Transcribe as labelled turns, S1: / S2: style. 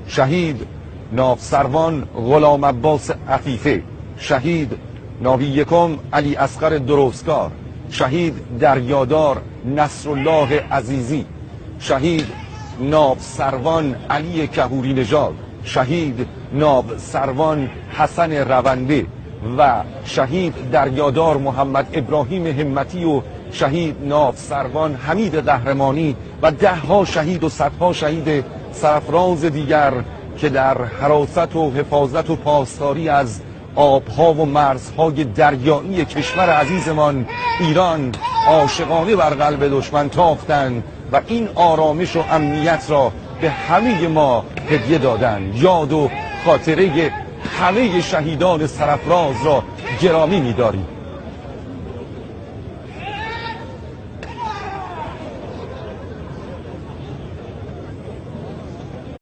S1: شهید ناو سروان غلام عباس عفیفه، شهید ناوی یکم علی اصغر درستکار، شهید دریادار نصرالله عزیزی، شهید ناو سروان علی کهوری نژاد، شهید ناو سروان حسن رونده و شهید دریادار محمد ابراهیم همتی و شهید ناو سروان حمید قهرمانی و 10 شهید و 100 شهید سرفراز دیگر که در حراست و حفاظت و پاسداری از آبها و مرزهای دریایی کشور عزیزمان ایران عاشقانه بر قلب دشمن تاختند و این آرامش و امنیت را به همه ما هدیه دادند. یاد و خاطره همه شهیدان سرفراز را گرامی می‌داریم.